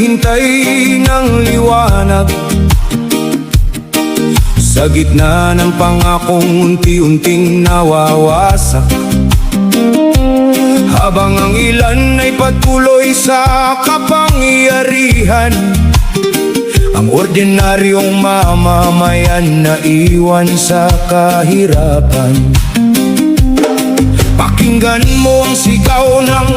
naghihintay ng liwanag sa gitna ng pangakong unti-unting nawawasak. Habang ang ilan ay patuloy sa kapangyarihan, ang ordinaryong mamamayan na iwan sa kahirapan. Pakinggan mo ang sigaw ng